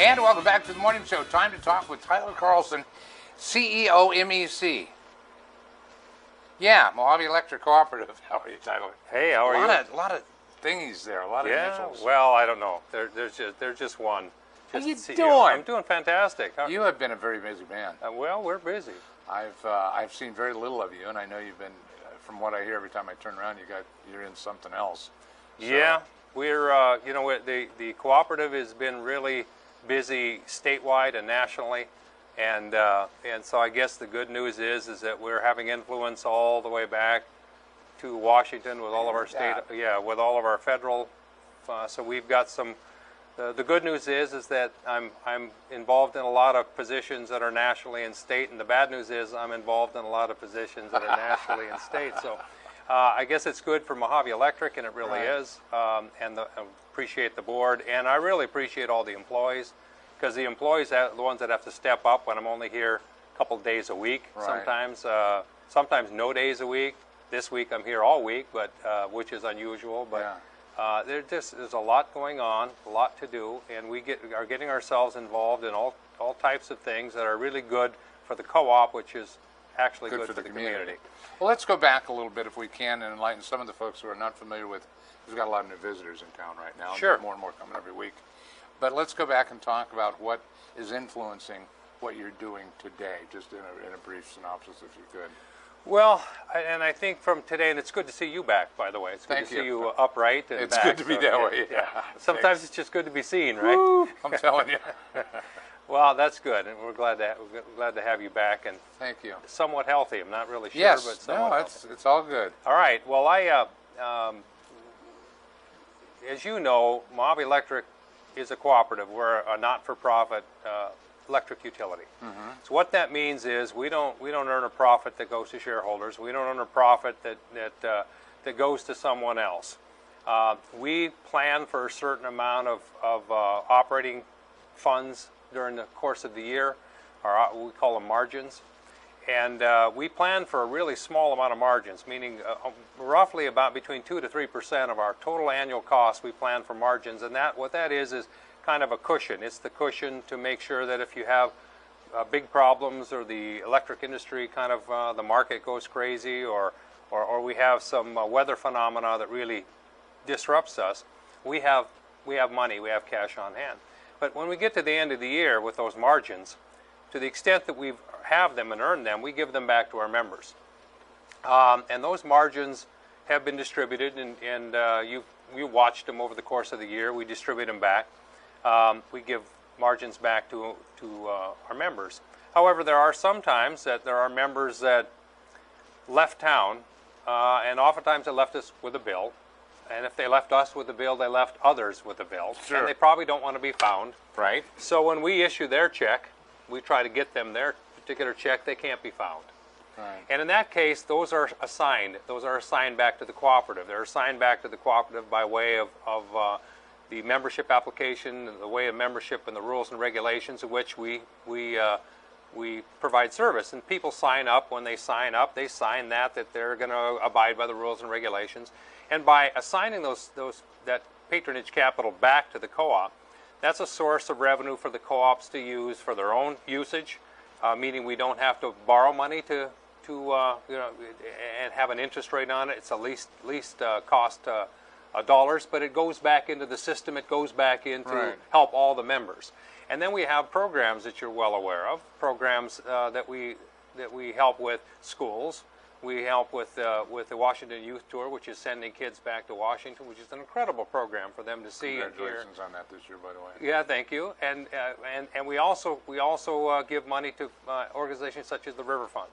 And welcome back to the morning show. Time to talk with Tyler Carlson, CEO MEC. Yeah, Mohave Electric Cooperative. How are you, Tyler? Hey, how are you? A lot of thingies there, a lot of initials. Well, I don't know. There's just one. How you CEO. doing? I'm doing fantastic. You have been a very busy man. Well, we're busy. I've seen very little of you, and I know you've been. From what I hear, every time I turn around, you're in something else. So. Yeah, we're the cooperative has been really busy statewide and nationally, and so I guess the good news is that we're having influence all the way back to Washington with all of our state, with all of our federal. So we've got some. The good news is that I'm involved in a lot of positions that are nationally and state, and the bad news is I'm involved in a lot of positions that are nationally and state. So I guess it's good for Mohave Electric, and it really is. And I appreciate the board, and I really appreciate all the employees, because the employees are the ones that have to step up when I'm only here a couple of days a week. Right. Sometimes no days a week. This week I'm here all week, but which is unusual. But there's a lot going on, a lot to do, and we are getting ourselves involved in all types of things that are really good for the co-op, which is actually good for the community. Well, let's go back a little bit, if we can, and enlighten some of the folks who are not familiar with. We've got a lot of new visitors in town right now. Sure. And more and more coming every week. But let's go back and talk about what is influencing what you're doing today, just in a brief synopsis, if you could. Well, and I think from today, and it's good to see you back, by the way. It's good to see you upright and it's back. Good to be that way, yeah. Sometimes it's just good to be seen, right? Woo, I'm telling you. Well, that's good, and we're glad to have you back, and thank you. Somewhat healthy. I'm not really sure, yes, but somewhat healthy. It's all good. All right. Well, as you know, Marv Electric is a cooperative. We're a not-for-profit electric utility. Mm-hmm. So what that means is we don't earn a profit that goes to shareholders. We don't earn a profit that goes to someone else. We plan for a certain amount of operating funds during the course of the year, or we call them margins, and we plan for a really small amount of margins, meaning roughly about between 2 to 3% of our total annual costs. We plan for margins, and what that is kind of a cushion. It's the cushion to make sure that if you have big problems, or the electric industry kind of the market goes crazy, or we have some weather phenomena that really disrupts us, we have money, we have cash on hand. But when we get to the end of the year with those margins, to the extent that we have them and earn them, we give them back to our members. And those margins have been distributed, and you watched them over the course of the year. We distribute them back. We give margins back to our members. However, there are some times that there are members that left town, and oftentimes they left us with a bill. And if they left us with a bill, they left others with a bill. Sure. And they probably don't want to be found. Right. So when we issue their check, we try to get them their particular check. They can't be found. Right. And in that case, those are assigned. Those are assigned back to the cooperative. They're assigned back to the cooperative by way of the membership application, the way of membership, and the rules and regulations in which we provide service. And people sign up. When they sign up, they sign that they're going to abide by the rules and regulations. And by assigning that patronage capital back to the co-op, that's a source of revenue for the co-ops to use for their own usage, meaning we don't have to borrow money to and have an interest rate on it. It's a least cost dollars, but it goes back into the system. It goes back in to help all the members. And then we have programs that you're well aware of, programs that we help with schools. We help with the Washington Youth Tour, which is sending kids back to Washington, which is an incredible program for them to see. Congratulations on that this year, by the way. Yeah, thank you. And we also give money to organizations such as the River Fund,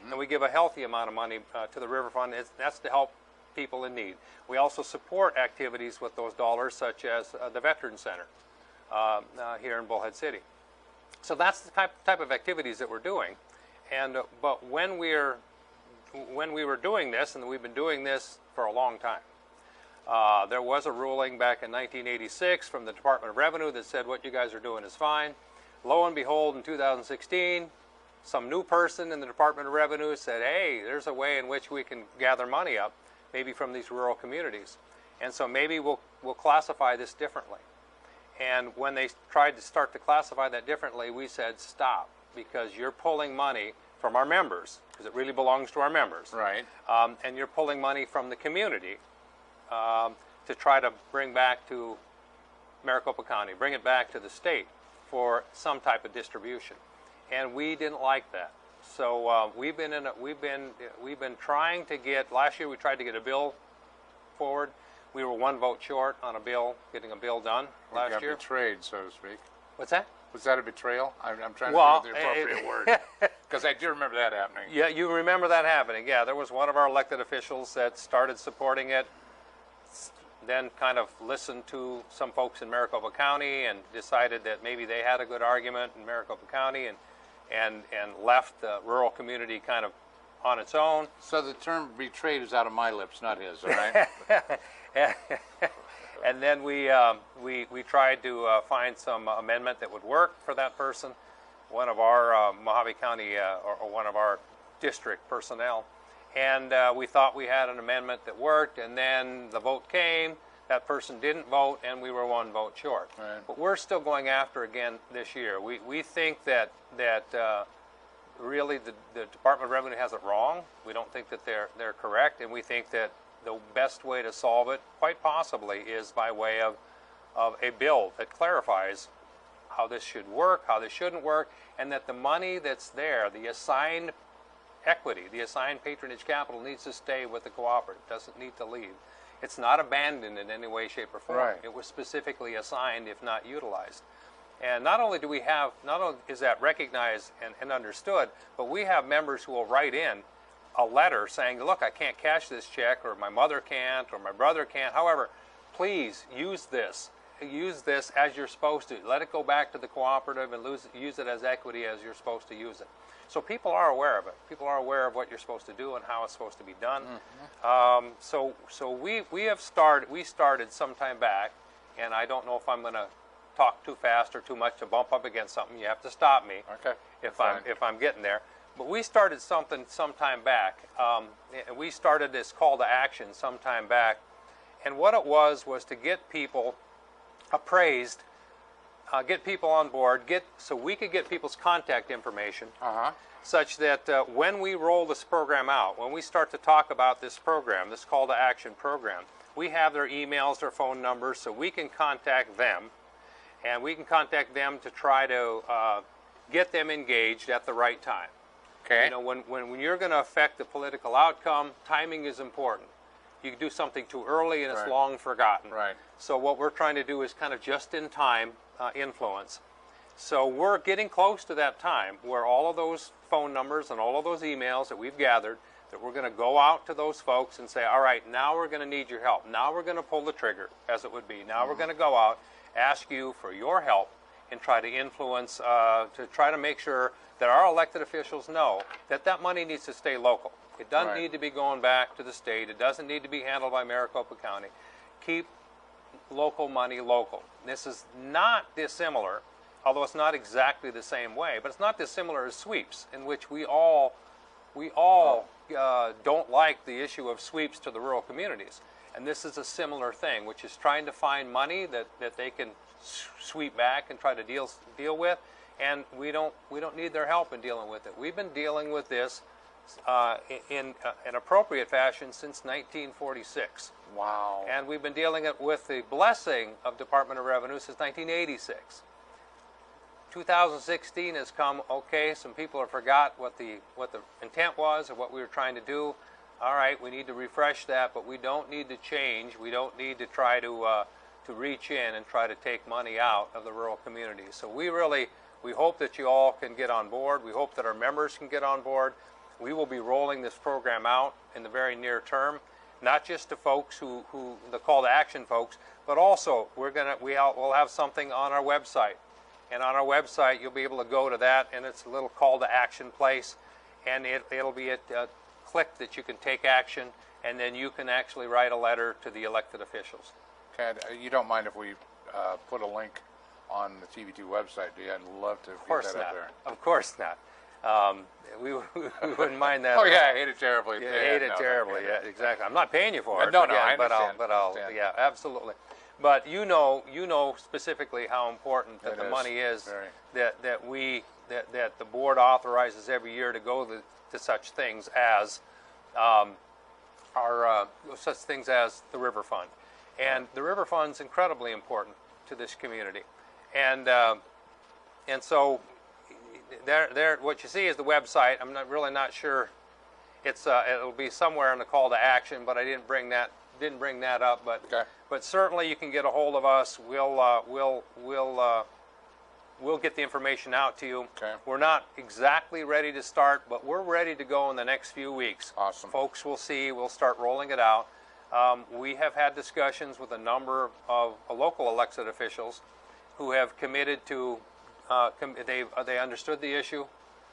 and we give a healthy amount of money to the River Fund. That's to help people in need. We also support activities with those dollars, such as the Veterans Center here in Bullhead City. So that's the type of activities that we're doing. And but when we were doing this, and we've been doing this for a long time, there was a ruling back in 1986 from the Department of Revenue that said what you guys are doing is fine. Lo and behold, in 2016, some new person in the Department of Revenue said, hey, there's a way in which we can gather money up, maybe from these rural communities. And so maybe we'll classify this differently. And when they tried to start to classify that differently, we said stop, because you're pulling money from our members, because it really belongs to our members. Right. And you're pulling money from the community to try to bring back to Maricopa County, bring it back to the state for some type of distribution. And we didn't like that. So we've been trying to get. Last year we tried to get a bill forward. We were one vote short on a bill, getting a bill done last year. Betrayed, so to speak. What's that? Was that a betrayal? I'm trying to think of the appropriate word, because I do remember that happening. Yeah, you remember that happening. Yeah, there was one of our elected officials that started supporting it, then kind of listened to some folks in Maricopa County and decided that maybe they had a good argument in Maricopa County, and left the rural community kind of on its own. So the term betrayed is out of my lips, not his, all right? And then we tried to find some amendment that would work for that person, one of our Mohave County or one of our district personnel. And we thought we had an amendment that worked, and then the vote came, that person didn't vote, and we were one vote short. Right. But we're still going after again this year. We think that really the Department of Revenue has it wrong. We don't think that they're correct, and we think that the best way to solve it, quite possibly, is by way of a bill that clarifies how this should work, how this shouldn't work, and that the money that's there, the assigned equity, the assigned patronage capital, needs to stay with the cooperative, doesn't need to leave. It's not abandoned in any way, shape, or form. Right. It was specifically assigned, if not utilized. And not only is that recognized and understood, but we have members who will write in a letter saying, look, I can't cash this check, or my mother can't, or my brother can't. However, please use this. Use this as you're supposed to. Let it go back to the cooperative and use it as equity as you're supposed to use it. So people are aware of it. People are aware of what you're supposed to do and how it's supposed to be done. Mm-hmm. So we started sometime back, and I don't know if I'm going to talk too fast or too much to bump up against something. You have to stop me. Okay. If I'm getting there. But we started something sometime back. We started this call to action sometime back, and what it was to get people appraised, get people on board, so we could get people's contact information, such that when we roll this program out, when we start to talk about this program, this call to action program, we have their emails, their phone numbers, so we can contact them, and we can contact them to try to get them engaged at the right time. Okay. You know, when you're going to affect the political outcome, timing is important. You can do something too early and it's Right. long forgotten. Right. So what we're trying to do is kind of just-in-time influence. So we're getting close to that time where all of those phone numbers and all of those emails that we've gathered, that we're going to go out to those folks and say, all right, now we're going to need your help. Now we're going to pull the trigger, as it would be. Now we're going to go out, ask you for your help, and try to influence, to try to make sure that our elected officials know that that money needs to stay local. It doesn't Right. need to be going back to the state. It doesn't need to be handled by Maricopa County. Keep local money local. This is not dissimilar, although it's not exactly the same way, but it's not dissimilar as sweeps, in which we all don't like the issue of sweeps to the rural communities. And this is a similar thing, which is trying to find money that they can sweep back and try to deal with, and we don't need their help in dealing with it. We've been dealing with this in an appropriate fashion since 1946. Wow. And we've been dealing it with the blessing of Department of Revenue since 1986. 2016 has come, okay, some people have forgot what the intent was or what we were trying to do. All right, we need to refresh that, but we don't need to change. We don't need to try to reach in and try to take money out of the rural communities. So we hope that you all can get on board. We hope that our members can get on board. We will be rolling this program out in the very near term, not just to folks who the call to action folks, but also we'll have something on our website. And on our website, you'll be able to go to that, and it's a little call to action place, and it'll be a click that you can take action, and then you can actually write a letter to the elected officials. Okay, you don't mind if we put a link on the TV2 website, do you? I'd love to get that up there. Of course not. We wouldn't mind that. Oh yeah, I hate it terribly. Yeah, hate it terribly. Yeah, exactly. I'm not paying you for it. No, again, I understand. But I'll yeah, absolutely. But you know specifically how important that It the is. money is Very. that the board authorizes every year to go to such things as such things as the River Fund, and the River Fund's incredibly important to this community, and so there what you see is the website. I'm really not sure. It'll be somewhere in the call to action, but I didn't bring that up. But Okay. but certainly you can get a hold of us. We'll get the information out to you. Okay. We're not exactly ready to start, but we're ready to go in the next few weeks. Awesome. Folks will see. We'll start rolling it out. We have had discussions with a number of local elected officials who have committed to. They understood the issue.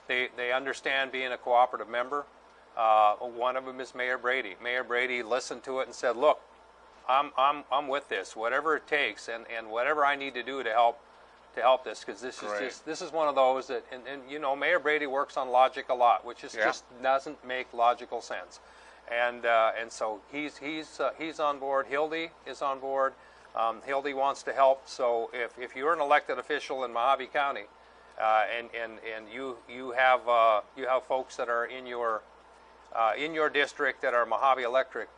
They understand being a cooperative member. One of them is Mayor Brady. Mayor Brady listened to it and said, "Look, I'm with this. Whatever it takes, and whatever I need to do to help this, because this is one of those that and you know, Mayor Brady works on logic a lot, which is just doesn't make logical sense, and so he's on board. Hildy is on board. Hildy wants to help. So if you're an elected official in Mohave County, and you have folks that are in your district that are Mohave Electric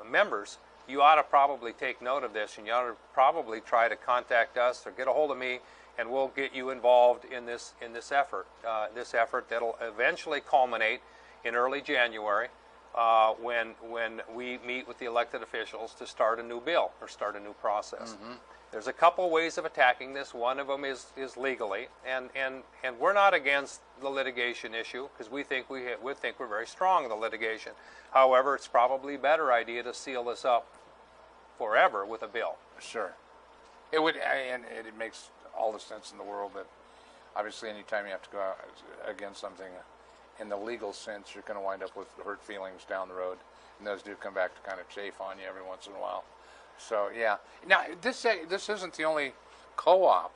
members, you ought to probably take note of this, and you ought to probably try to contact us or get a hold of me, and we'll get you involved in this effort. This effort that'll eventually culminate in early January when we meet with the elected officials to start a new bill or start a new process. Mm-hmm. There's a couple ways of attacking this. One of them is legally, and we're not against the litigation issue, because we think we're very strong in the litigation. However, it's probably a better idea to seal this up forever with a bill. Sure. It would, and it makes all the sense in the world that obviously anytime you have to go out against something in the legal sense, you're going to wind up with hurt feelings down the road, and those do come back to kind of chafe on you every once in a while. So yeah. Now this isn't the only co-op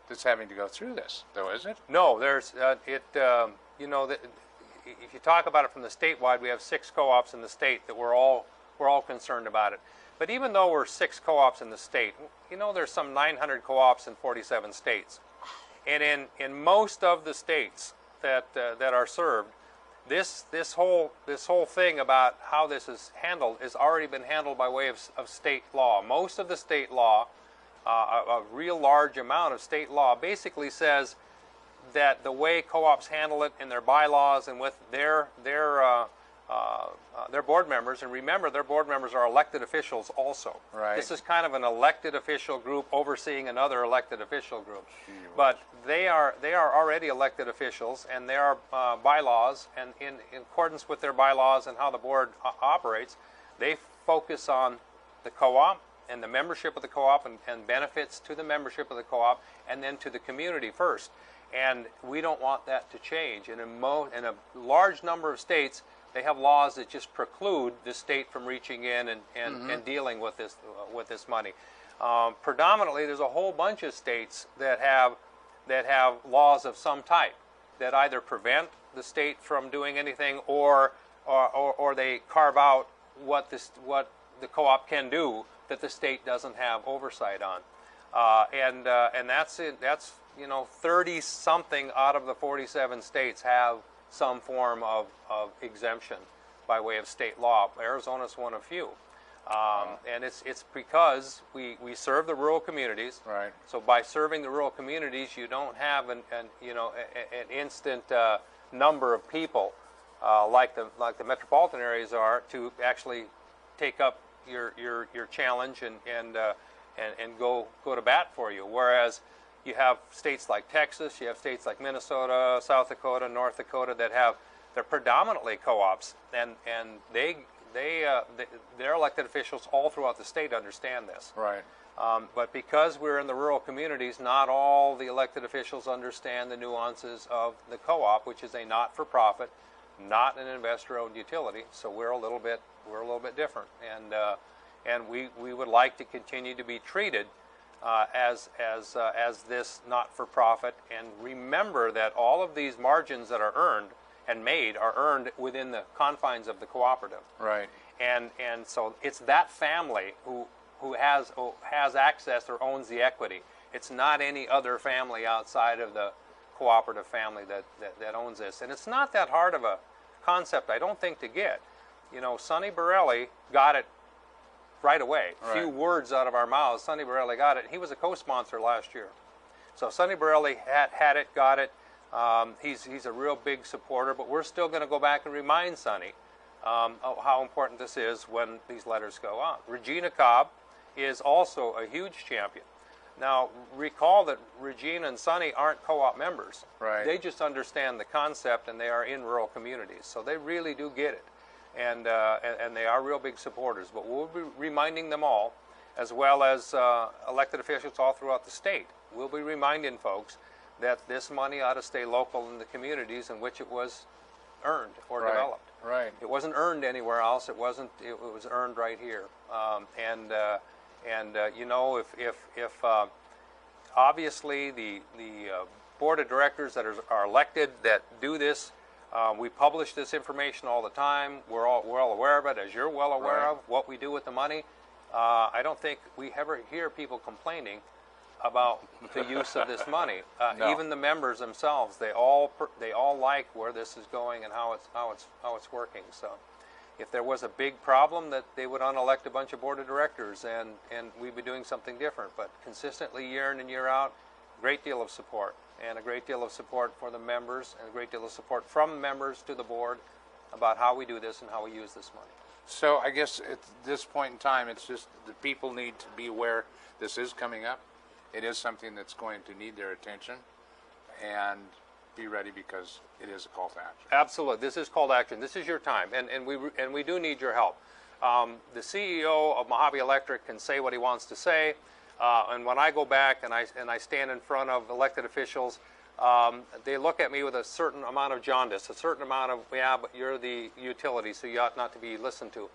that's having to go through this, though, is it? No, there's you know, if you talk about it from the statewide, we have 6 co-ops in the state that we're all concerned about it. But even though we're 6 co-ops in the state, you know, there's some 900 co-ops in 47 states, and in most of the states that are served, this whole thing about how this is handled has already been handled by way of state law. Most of the state law, a real large amount of state law, basically says that the way co-ops handle it in their bylaws and with their board members, and remember, their board members are elected officials also. Right. This is kind of an elected official group overseeing another elected official group. But they are already elected officials, and there are bylaws, and in accordance with their bylaws and how the board operates, they focus on the co-op and the membership of the co-op and benefits to the membership of the co-op, and then to the community first. And we don't want that to change. And in a large number of states, they have laws that just preclude the state from reaching in and dealing with this money. Predominantly, there's a whole bunch of states that have laws of some type that either prevent the state from doing anything, or they carve out what the co-op can do that the state doesn't have oversight on. And that's it. That's, you know, 30 something out of the 47 states have some form of exemption by way of state law. Arizona's one of few. And it's because we serve the rural communities. Right. So by serving the rural communities, you don't have an instant number of people like the metropolitan areas are to actually take up your challenge and go to bat for you. Whereas you have states like Texas, you have states like Minnesota, South Dakota, North Dakota they're predominantly co-ops, and their elected officials all throughout the state understand this. Right. But because we're in the rural communities, not all the elected officials understand the nuances of the co-op, which is a not-for-profit, not an investor-owned utility. So we're a little bit different, and we would like to continue to be treated as this not-for-profit, and remember that all of these margins that are earned and made are earned within the confines of the cooperative. Right. And so it's that family who who has access or owns the equity. It's not any other family outside of the cooperative family that owns this. And it's not that hard of a concept, I don't think, to get. You know, Sonny Borelli got it right away. A few words out of our mouths, Sonny Borelli got it. He was a co-sponsor last year. So Sonny Borelli had it, got it. He's a real big supporter, but we're still going to go back and remind Sonny how important this is when these letters go out. Regina Cobb is also a huge champion. Now, recall that Regina and Sonny aren't co-op members. Right. They just understand the concept, and they are in rural communities, so they really do get it. And they are real big supporters. But we'll be reminding them all, as well as elected officials all throughout the state. We'll be reminding folks that this money ought to stay local in the communities in which it was earned or developed. Right. It wasn't earned anywhere else. It wasn't. It was earned right here. You know, if obviously the board of directors that are elected that do this, we publish this information all the time. We're all aware of it, as you're well aware of what we do with the money. I don't think we ever hear people complaining about the use of this money. No. Even the members themselves, they all like where this is going and how it's working. So, if there was a big problem, that they would unelect a bunch of board of directors and we'd be doing something different. But consistently, year in and year out, a great deal of support, and a great deal of support for the members, and a great deal of support from members to the board about how we do this and how we use this money. So I guess at this point in time, it's just the people need to be aware this is coming up. It is something that's going to need their attention, and be ready, because it is a call to action. Absolutely. This is call to action. This is your time, and we do need your help. The CEO of Mohave Electric can say what he wants to say, and when I go back and I stand in front of elected officials, they look at me with a certain amount of jaundice, a certain amount of, yeah, but you're the utility, so you ought not to be listened to.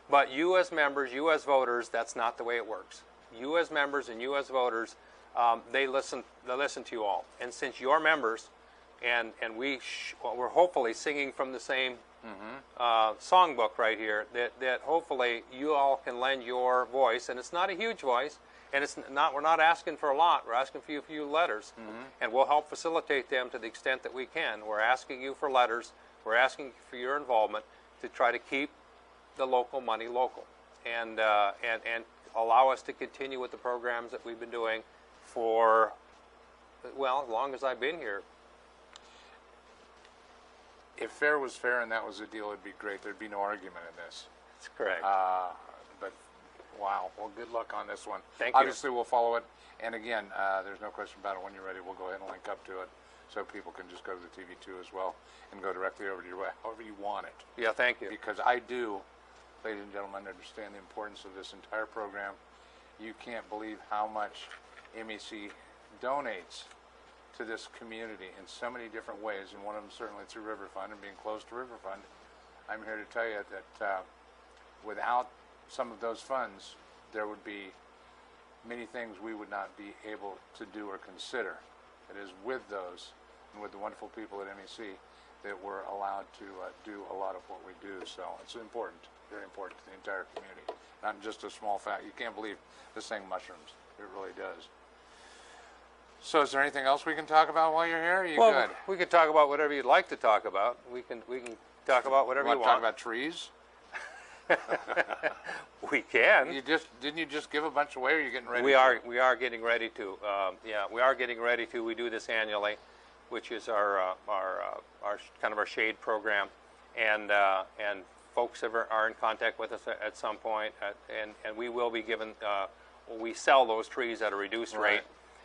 But you as members, you as voters, that's not the way it works. You as members and you as voters, they listen to you all. And since you're members, and we're hopefully singing from the same songbook right here, that hopefully you all can lend your voice, and it's not a huge voice, and we're not asking for a lot. We're asking for a few letters, and we'll help facilitate them to the extent that we can. We're asking you for letters. We're asking for your involvement to try to keep the local money local, and allow us to continue with the programs that we've been doing for, well, as long as I've been here. If fair was fair and that was the deal, it'd be great. There'd be no argument in this. That's correct. But wow, well, good luck on this one. Thank you. Obviously, we'll follow it. And again, there's no question about it. When you're ready, we'll go ahead and link up to it, so people can just go to the TV2 as well and go directly over to your way, however you want it. Yeah, thank you. Because I do, ladies and gentlemen, understand the importance of this entire program. You can't believe how much MEC donates to this community in so many different ways, and one of them certainly through Riverfund and being close to Riverfund. I'm here to tell you that without some of those funds, there would be many things we would not be able to do or consider. It is with those and with the wonderful people at MEC that we're allowed to do a lot of what we do. So it's important, very important to the entire community, not just a small fact. You can't believe this thing mushrooms. It really does. So is there anything else we can talk about while you're here? Are you good? We can talk about whatever you'd like to talk about. We can talk about whatever you want. Talk about trees? We can. Didn't you just give a bunch away? Or are you getting ready? We are getting ready to. Yeah, we are getting ready to. We do this annually, which is our kind of our shade program, and folks are in contact with us at some point, and we will be given. We sell those trees at a reduced rate.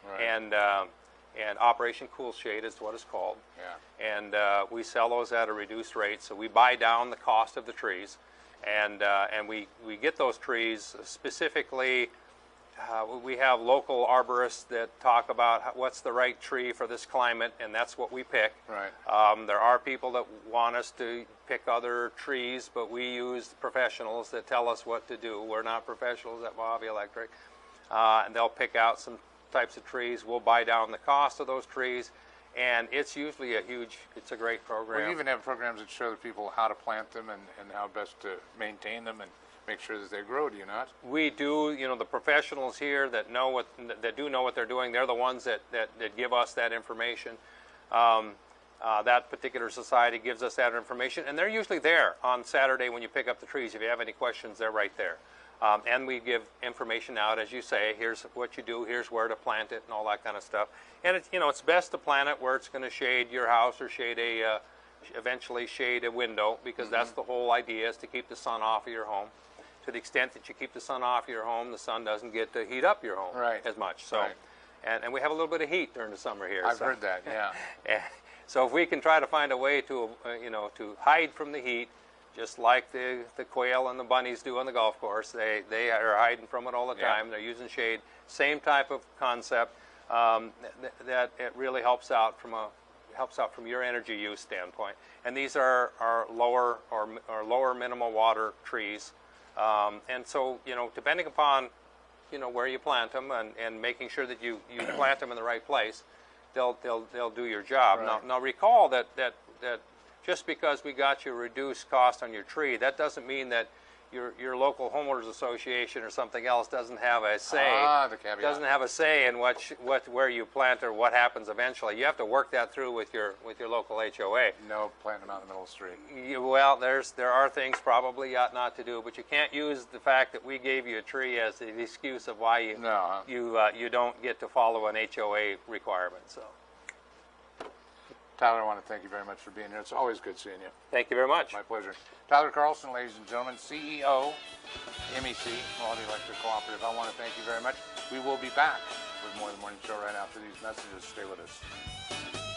Right. And Operation Cool Shade is what it's called. Yeah. And we sell those at a reduced rate, so we buy down the cost of the trees, and we get those trees specifically. We have local arborists that talk about what's the right tree for this climate, and that's what we pick. Right. There are people that want us to pick other trees, but we use professionals that tell us what to do. We're not professionals at Mohave Electric, and they'll pick out some types of trees. We'll buy down the cost of those trees, and it's usually it's a great program. We even have programs that show the people how to plant them and how best to maintain them and make sure that they grow, do you not? We do. You know, the professionals here that do know what they're doing, they're the ones that give us that information. That particular society gives us that information, and they're usually there on Saturday when you pick up the trees. If you have any questions, they're right there. And we give information out, as you say, here's what you do, here's where to plant it, and all that kind of stuff. And it's, you know, it's best to plant it where it's going to shade your house or shade eventually shade a window, because that's the whole idea, is to keep the sun off of your home. To the extent that you keep the sun off your home, the sun doesn't get to heat up your home as much. So, and we have a little bit of heat during the summer here. I've heard that, yeah. So if we can try to find a way to, to hide from the heat, just like the quail and the bunnies do on the golf course, they are hiding from it all the time. They're using shade. Same type of concept. That it really helps out from your energy use standpoint. And these are lower or lower minimal water trees. And so, depending upon where you plant them and making sure that you plant them in the right place, they'll do your job. Right. Now recall that just because we got you a reduced cost on your tree, that doesn't mean that your local homeowners association or something else doesn't have a say. The caveat. Doesn't have a say in where you plant or what happens eventually. You have to work that through with your local HOA. No planting them out in the middle of the street. Well, there are things probably you ought not to do, but you can't use the fact that we gave you a tree as the excuse of why you don't get to follow an HOA requirement. So, Tyler, I want to thank you very much for being here. It's always good seeing you. Thank you very much. My pleasure. Tyler Carlson, ladies and gentlemen, CEO, MEC, Mohave Electric Cooperative. I want to thank you very much. We will be back with more of the morning show right after these messages. Stay with us.